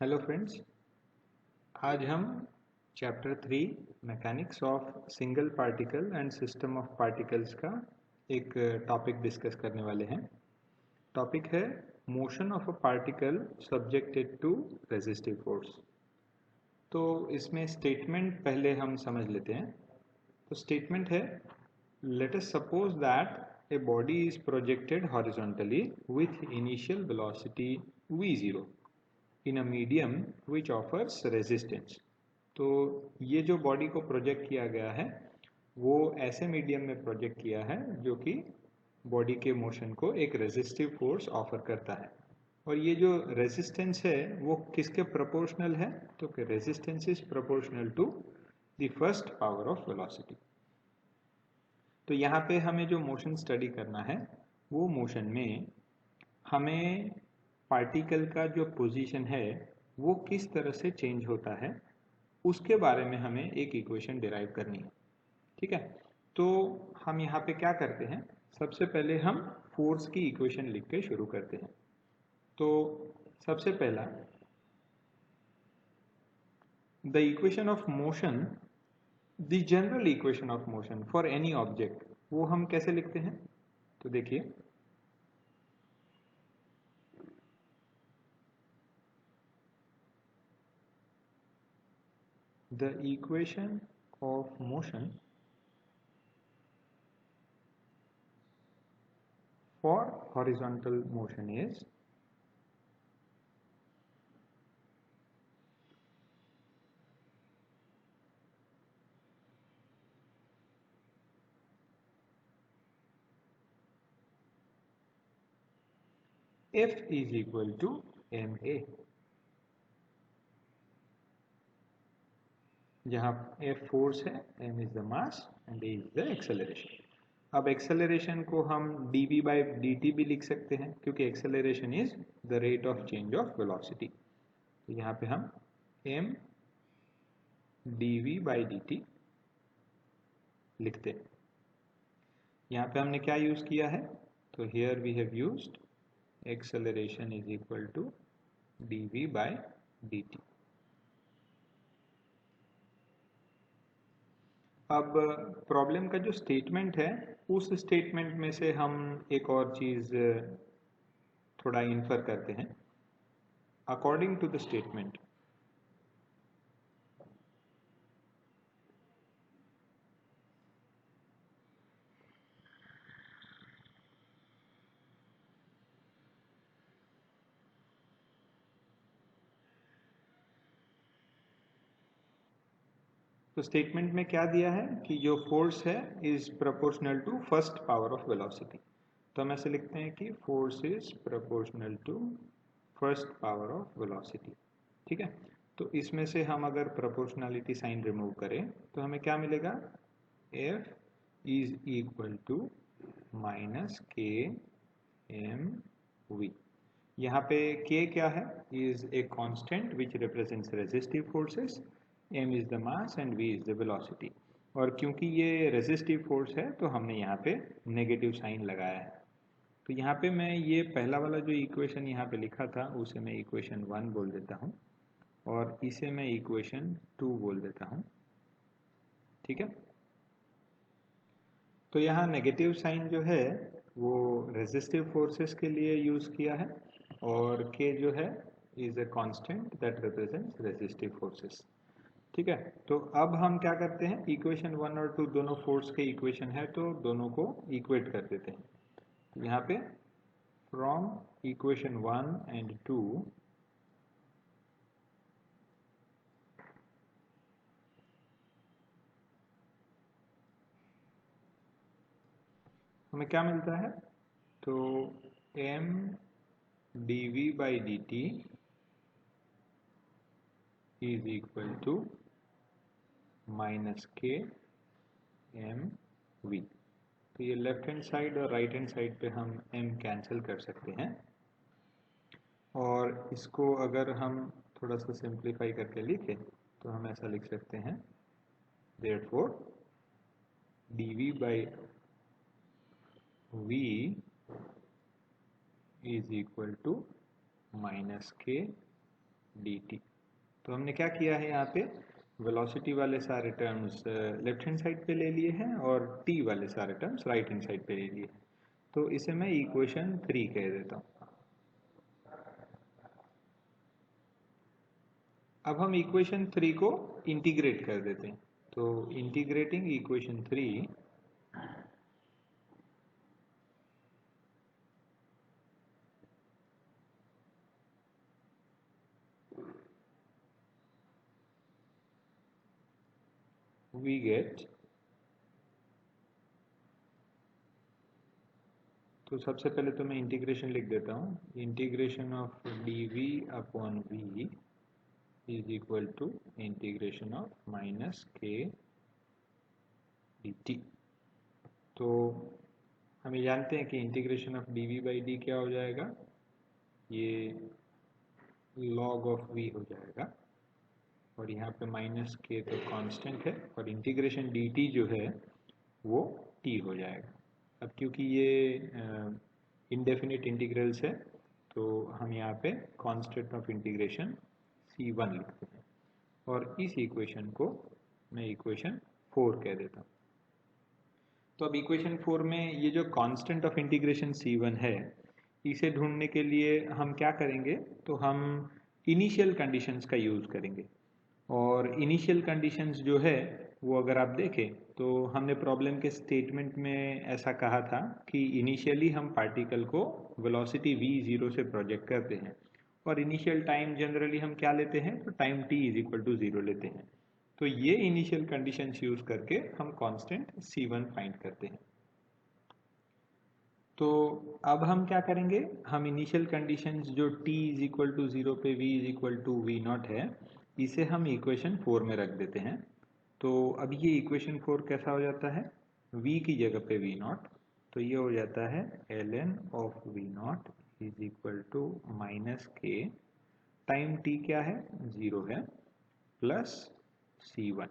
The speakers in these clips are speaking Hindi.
हेलो फ्रेंड्स, आज हम chapter 3 mechanics of single particle and system of particles का एक टॉपिक डिस्कस करने वाले हैं। टॉपिक है motion of a particle subjected to resistive force. तो इसमें स्टेटमेंट पहले हम समझ लेते हैं। तो स्टेटमेंट है, let us suppose that a body is projected horizontally with initial velocity v0 in a medium which offers resistance. तो ये जो बॉडी को प्रोजेक्ट किया गया है वो ऐसे मीडियम में प्रोजेक्ट किया है जो कि बॉडी के मोशन को एक रेजिस्टिव फोर्स ऑफर करता है। और ये जो रेजिस्टेंस है वो किसके प्रोपोर्शनल है? तो resistance is proportional to the first power of velocity. तो यहाँ पे हमें जो मोशन स्टडी करना है वो मोशन में हमें पार्टिकल का जो पोजीशन है वो किस तरह से चेंज होता है उसके बारे में हमें एक इक्वेशन डिराइव करनी है। ठीक है, तो हम यहाँ पे क्या करते हैं, सबसे पहले हम फोर्स की इक्वेशन लिख के शुरू करते हैं। तो सबसे पहला the equation of motion, the general equation of motion for any object, वो हम कैसे लिखते हैं? तो देखिए, the equation of motion for horizontal motion is F is equal to ma, जहां F फोर्स है, m is the mass and a is the acceleration। अब एक्सेलरेशन को हम dv by dt भी लिख सकते हैं क्योंकि acceleration is the rate of change of velocity. तो यहाँ पे हम m dv by dt लिखते हैं। यहाँ पे हमने क्या यूज किया है? तो here we have used acceleration is equal to dv by dt। अब प्रॉब्लम का जो स्टेटमेंट है उस स्टेटमेंट में से हम एक और चीज थोड़ा इन्फर करते हैं। अकॉर्डिंग टू द स्टेटमेंट, तो स्टेटमेंट में क्या दिया है कि जो फोर्स है is proportional to first power of velocity. तो हम ऐसे लिखते हैं कि force is proportional to first power of velocity. ठीक है, तो इसमें से हम अगर प्रोपोर्शनलिटी साइन रिमूव करें तो हमें क्या मिलेगा? F is equal to minus k m v. यहाँ पे k क्या है? Is a constant which represents resistive forces, m is the mass and v is the velocity. और क्योंकि ये रेजिस्टिव फोर्स है तो हमने यहाँ पे नेगेटिव साइन लगाया है। तो यहाँ पे मैं ये पहला वाला जो इक्वेशन यहाँ पे लिखा था उसे मैं इक्वेशन 1 बोल देता हूँ और इसे मैं इक्वेशन 2 बोल देता हूँ। ठीक है, तो यहाँ नेगेटिव साइन जो है वो रेजिस्टिव फोर्सेस के लिए यूज किया है और k जो है is a constant that represents resistive forces. ठीक है, तो अब हम क्या करते हैं, इक्वेशन 1 और 2 दोनों फोर्स के इक्वेशन है तो दोनों को इक्वेट कर देते हैं। तो यहाँ पे फ्रॉम इक्वेशन 1 एंड 2 हमें क्या मिलता है? तो m dv by dt is equal to minus k m we. तो ये लेफ्ट हैंड साइड और राइट हैंड साइड पे हम m कैंसिल कर सकते हैं और इसको अगर हम थोड़ा सा सिंप्लीफाई करके लिखें तो हम ऐसा लिख सकते हैं, therefore dv by v is equal to minus के dt। तो हमने क्या किया है यहाँ पे, वेलोसिटी वाले सारे टर्म्स लेफ्ट हैंड साइड पे ले लिए हैं और t वाले सारे टर्म्स राइट हैंड साइड पे ले लिए हैं। तो इसे मैं इक्वेशन 3 कह देता हूँ। अब हम इक्वेशन 3 को इंटीग्रेट कर देते हैं। तो इंटीग्रेटिंग इक्वेशन 3, we get, तो सबसे पहले तो मैं इंटीग्रेशन लिख देता हूँ। Integration of dv upon v is equal to integration of minus k dt। तो हमें जानते हैं कि integration of dv by d क्या हो जाएगा, ये log ऑफ v हो जाएगा और यहाँ पे माइनस k तो कांस्टेंट है और इंटीग्रेशन dt जो है वो t हो जाएगा। अब क्योंकि ये इनडेफिनिट इंटीग्रल्स है तो हम यहाँ पे कांस्टेंट ऑफ इंटीग्रेशन c1 लिखते हैं और इस इक्वेशन को मैं इक्वेशन 4 कह देता हूँ। तो अब इक्वेशन 4 में ये जो कांस्टेंट ऑफ इंटीग्रेशन c1 है, इसे ढूंढने के लिए हम क्या करेंगे, तो हम इनिशियल कंडीशंस का यूज़ करेंगे। और इनिशियल कंडीशंस जो है वो अगर आप देखें तो हमने प्रॉब्लम के स्टेटमेंट में ऐसा कहा था कि इनिशियली हम पार्टिकल को वेलोसिटी v 0 से प्रोजेक्ट करते हैं और इनिशियल टाइम जनरली हम क्या लेते हैं, तो time t is equal to 0 लेते हैं। तो ये इनिशियल कंडीशंस यूज करके हम कांस्टेंट c1 फाइंड करते हैं। तो अब हम क्या करेंगे, हम इनिशियल कंडीशंस जो t इज इक्वल टू 0 पे v is equal to v naught है, इसे हम इक्वेशन 4 में रख देते हैं। तो अब ये इक्वेशन 4 कैसा हो जाता है, v की जगह पे v नॉट, तो ये हो जाता है ln of v naught is equal to minus k, time t क्या है 0 है, प्लस c1।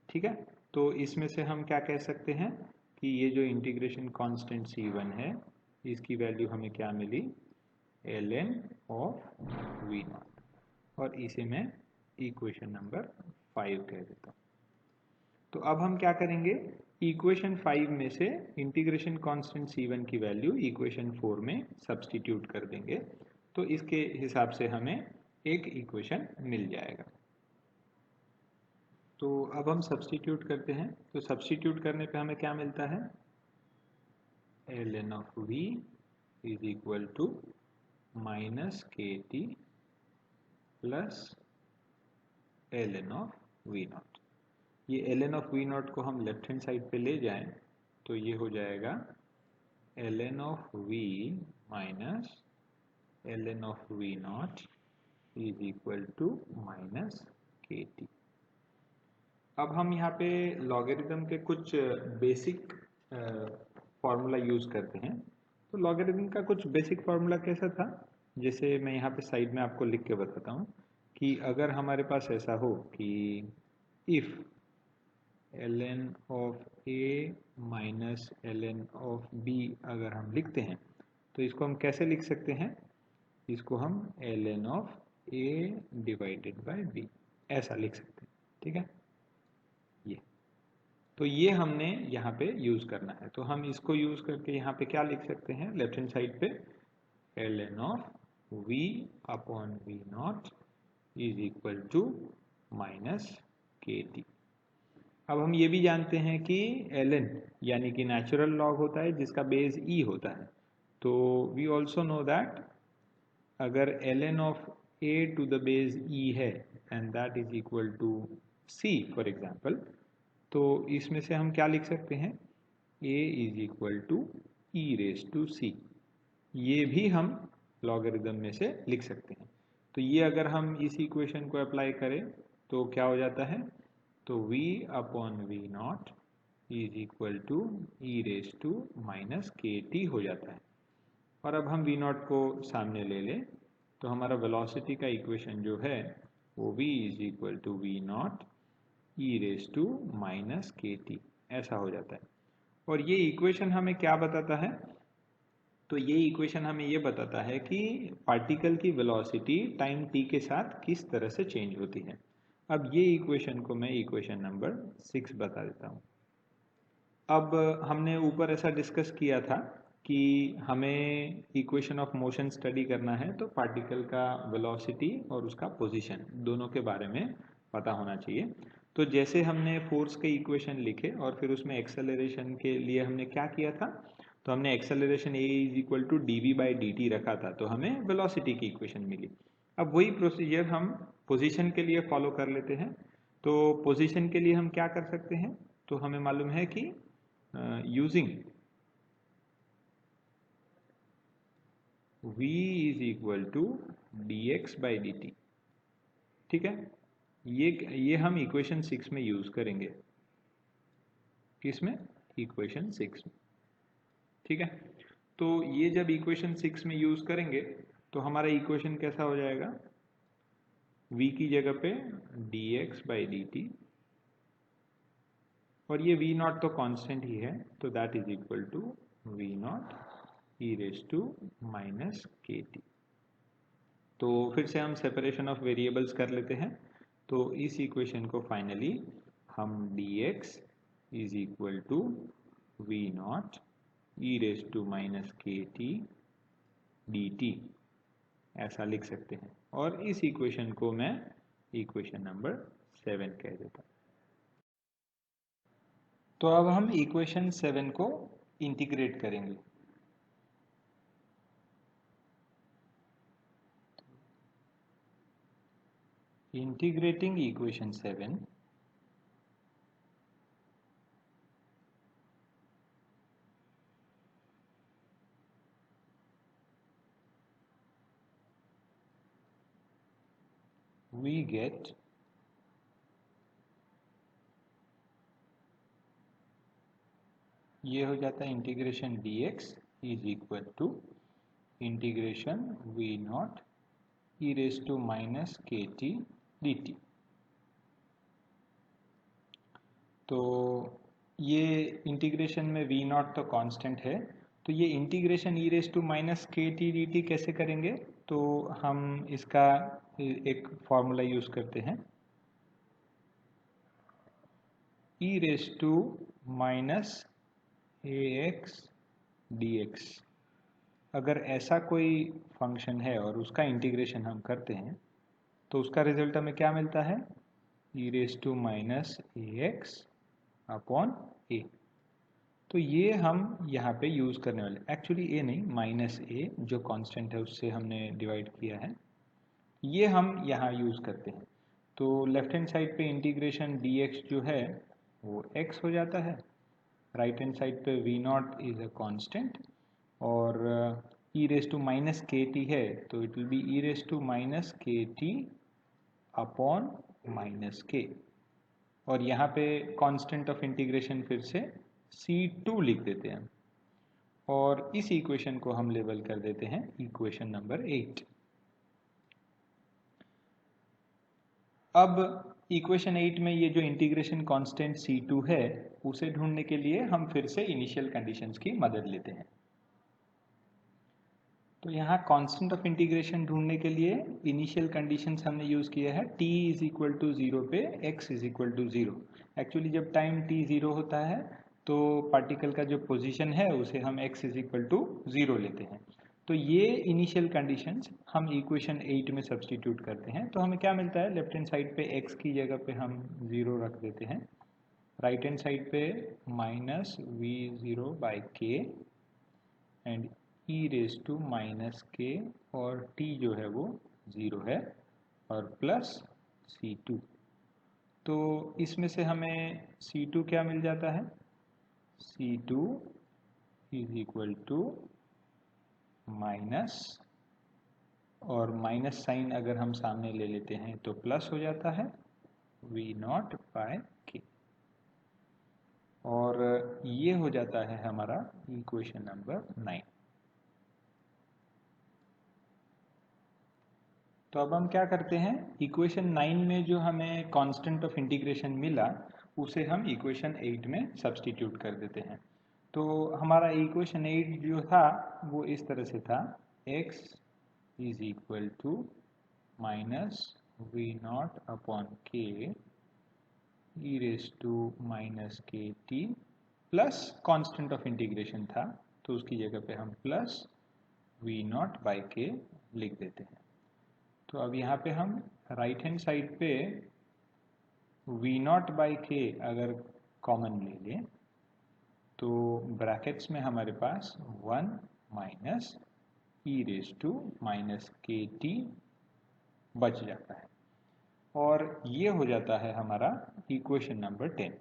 ठीक है, तो इसमें से हम क्या कह सकते हैं कि ये जो इंटीग्रेशन कांस्टेंट c1 है इसकी वैल्यू हमें क्या मिली, ln ऑफ v नॉट, और इसे मैं इक्वेशन नंबर 5 कह देता हूँ। तो अब हम क्या करेंगे, इक्वेशन 5 में से इंटीग्रेशन कांस्टेंट c1 की वैल्यू इक्वेशन 4 में सब्स्टिट्यूट कर देंगे, तो इसके हिसाब से हमें एक इक्वेशन मिल जाएगा। तो अब हम सब्स्टिट्यूट करते हैं, तो सब्स्टिट्यूट करने पे हमें क्या मिलता है, ln of v is equal to minus kt plus ln of v naught. ये ln ऑफ v नॉट को हम लेफ्ट हैंड साइड पे ले जाएं तो ये हो जाएगा ln of v minus ln of v naught is equal to minus kt। अब हम यहाँ पे लॉगरिथम के कुछ बेसिक फार्मूला यूज़ करते हैं। तो लॉगरिथम का कुछ बेसिक फार्मूला कैसा था, जैसे मैं यहाँ पे साइड में आपको लिख के बताता हूँ कि अगर हमारे पास ऐसा हो कि if ln of a minus ln of b अगर हम लिखते हैं तो इसको हम कैसे लिख सकते हैं, इसको हम ln of a divided by b ऐसा लिख सकते हैं। ठीक है, ये तो ये हमने यहाँ पे यूज़ करना है। तो हम इसको यूज़ करके यहाँ पे क्या लिख सकते हैं, लेफ्ट हैंड साइड पे ln of v upon v naught is equal to minus kt। अब हम ये भी जानते हैं कि ln यानी कि नेचुरल लॉग होता है जिसका बेस e होता है। तो वी ऑल्सो नो दैट अगर ln of a to the base e है and that is equal to c for example, तो इसमें से हम क्या लिख सकते हैं, a is equal to e raise to c, ये भी हम लॉगरिथम में से लिख सकते हैं। तो ये अगर हम इस इक्वेशन को अप्लाई करें तो क्या हो जाता है, तो v upon v naught is equal to e raise to minus k t हो जाता है। और अब हम v नॉट को सामने ले लें तो हमारा वेलोसिटी का इक्वेशन जो है वो v is equal to v naught e raise to minus k t ऐसा हो जाता है। और ये इक्वेशन हमें क्या बताता है, तो ये इक्वेशन हमें ये बताता है कि पार्टिकल की वेलोसिटी टाइम t के साथ किस तरह से चेंज होती है। अब ये इक्वेशन को मैं इक्वेशन नंबर 6 बता देता हूँ। अब हमने ऊपर ऐसा डिस्कस किया था कि हमें इक्वेशन ऑफ मोशन स्टडी करना है तो पार्टिकल का वेलोसिटी और उसका पोजीशन दोनों के बारे में पता होना चाहिए। तो जैसे हमने फोर्स के इक्वेशन लिखे और फिर उसमें एक्सेलरेशन के लिए हमने क्या किया था, तो हमने acceleration a is equal to dv/dt रखा था, तो हमें वेलोसिटी की इक्वेशन मिली। अब वही प्रोसीजर हम पोजीशन के लिए फॉलो कर लेते हैं। तो पोजीशन के लिए हम क्या कर सकते हैं, तो हमें मालूम है कि using v is equal to dx/dt, ठीक है। ये हम इक्वेशन 6 में यूज करेंगे। किसमें? इक्वेशन 6 में, ठीक है। तो ये जब इक्वेशन 6 में यूज करेंगे तो हमारा इक्वेशन कैसा हो जाएगा, v की जगह पे dx/dt और ये v नॉट तो कांस्टेंट ही है, तो that is equal to v naught e raise to minus k t. तो फिर से हम सेपरेशन ऑफ वेरिएबल्स कर लेते हैं। तो इस इक्वेशन को फाइनली हम dx is equal to v naught e raise to minus k t dt ऐसा लिख सकते हैं, और इस इक्वेशन को मैं इक्वेशन नंबर 7 कह देता हूँ। तो अब हम इक्वेशन 7 को इंटीग्रेट करेंगे। Integrating equation 7, we get ये हो जाता है integration dx is equal to integration v naught e raise to minus k t dt। तो ये इंटीग्रेशन में v नॉट तो कांस्टेंट है, तो ये integration e raise to minus k t dt कैसे करेंगे, तो हम इसका एक फॉर्मूला यूज करते हैं, e raise to minus ax dx। अगर ऐसा कोई फंक्शन है और उसका इंटीग्रेशन हम करते हैं तो उसका रिजल्ट हमें क्या मिलता है, e raise to minus ax upon a। तो ये हम यहाँ पे यूज करने वाले, एक्चुअली a नहीं, माइनस a जो कांस्टेंट है उससे हमने डिवाइड किया है, ये हम यहाँ यूज करते हैं। तो लेफ्ट हैंड साइड पे इंटीग्रेशन dx जो है वो x हो जाता है, राइट हैंड साइड पे v naught is a constant और e raise to minus k t है, तो it will be e raise to minus k t upon minus k, और यहाँ पे कांस्टेंट ऑफ इंटीग्रेशन फिर से C2 लिख देते हैं, और इस इक्वेशन को हम लेबल कर देते हैं इक्वेशन नंबर 8। अब इक्वेशन 8 में ये जो इंटीग्रेशन कांस्टेंट C2 है उसे ढूंढने के लिए हम फिर से इनिशियल कंडीशंस की मदद लेते हैं। तो यहाँ कांस्टेंट ऑफ इंटीग्रेशन ढूंढने के लिए इनिशियल कंडीशंस हमने यूज किया है t इज इक्वल टू 0 पे x is equal to 0। Actually जब टाइम t 0 होता है तो पार्टिकल का जो पोजीशन है उसे हम x इज इक्वल टू 0 लेते हैं। तो ये इनिशियल कंडीशंस हम इक्वेशन 8 में सब्सटीट्यूट करते हैं, तो हमें क्या मिलता है, लेफ्ट हैंड साइड पे x की जगह पे हम 0 रख देते हैं, राइट हैंड साइड पे minus v0/k and e raise to minus k, और t जो है वो 0 है, और प्लस C2। तो इसमें से हमें C2 क्या मिल जाता है, C2 is equal to minus, और माइनस साइन अगर हम सामने ले लेते हैं तो प्लस हो जाता है v0/k, और ये हो जाता है हमारा इक्वेशन नंबर 9। तो अब हम क्या करते हैं, इक्वेशन 9 में जो हमें कांस्टेंट ऑफ इंटीग्रेशन मिला उसे हम इक्वेशन 8 में सब्सटीट्यूट कर देते हैं। तो हमारा इक्वेशन 8 जो था वो इस तरह से था, x is equal to minus v naught upon k e raise to minus k t plus constant of integration था, तो उसकी जगह पे हम प्लस वी नॉट बाई के लिख देते हैं। तो अब यहाँ पे हम राइट हैंड साइड पे वी नॉट बाई के अगर कॉमन ले लें तो ब्रैकेट्स में हमारे पास 1 minus e raise to minus k t बच जाता है, और ये हो जाता है हमारा इक्वेशन नंबर 10।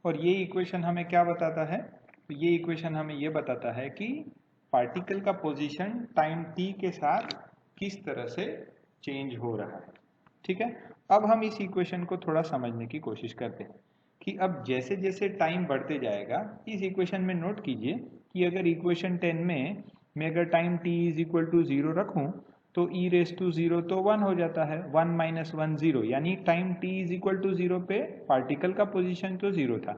और ये इक्वेशन हमें क्या बताता है? तो ये इक्वेशन हमें ये बताता है कि पार्टिकल का पोजीशन टाइम t के साथ किस तरह से चेंज हो रहा है। ठीक है, अब हम इस इक्वेशन को थोड़ा समझने की कोशिश करते हैं कि अब जैसे जैसे टाइम बढ़ते जाएगा, इस इक्वेशन में नोट कीजिए कि अगर इक्वेशन 10 में मैं अगर time t is equal to 0 रखूं तो e रेस टू 0 तो 1 हो जाता है, 1 माइनस 1 0, यानी time t is equal to 0 पे पार्टिकल का पोजीशन तो 0 था।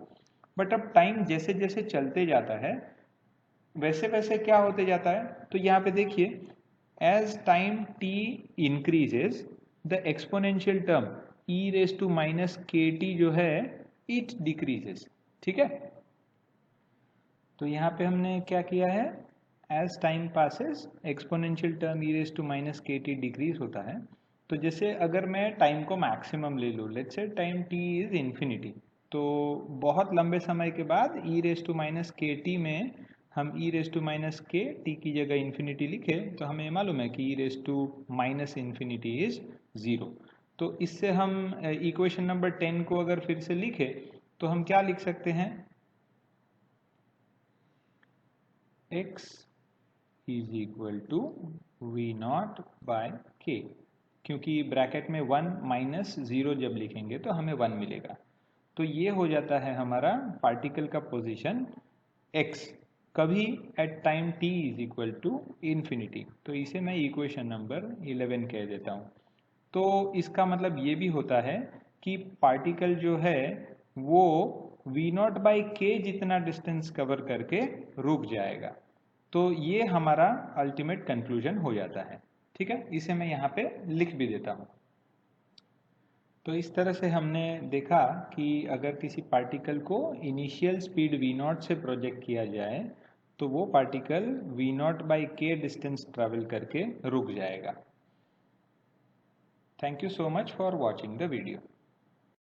बट अब टाइम जैसे जैसे चलते जाता है वैसे वैसे क्या होते जाता है, तो यहाँ पे देखिए as time t increases the exponential term e raise to minus k t जो है इट डिक्रीजेस। ठीक है, तो यहाँ पे हमने क्या किया है, as time passes exponential term e raise to minus k t decrease होता है। तो जैसे अगर मैं टाइम को मैक्सिमम ले लूँ, let's say time t is infinity, तो बहुत लंबे समय के बाद e raise to minus k t में हम e raise to minus k t की जगह इन्फिनिटी लिखे तो हमें मालूम है कि e raise to minus infinity is 0। तो इससे हम इक्वेशन नंबर 10 को अगर फिर से लिखे तो हम क्या लिख सकते हैं, x is equal to v naught by k, क्योंकि ब्रैकेट में 1 माइनस 0 जब लिखेंगे तो हमें 1 मिलेगा। तो ये हो जाता है हमारा पार्टिकल का पोजीशन x कभी at time t is equal to infinity. तो इसे मैं इक्वेशन नंबर 11 कह देता हूँ। तो इसका मतलब ये भी होता है कि पार्टिकल जो है वो v नॉट बाई के जितना डिस्टेंस कवर करके रुक जाएगा। तो ये हमारा अल्टीमेट कंक्लूजन हो जाता है। ठीक है, इसे मैं यहाँ पे लिख भी देता हूँ। तो इस तरह से हमने देखा कि अगर किसी पार्टिकल को इनिशियल स्पीड v नॉट से प्रोजेक्ट किया जाए तो वो पार्टिकल v नॉट बाई के डिस्टेंस ट्रेवल करके रुक जाएगा। Thank you so much for watching the video.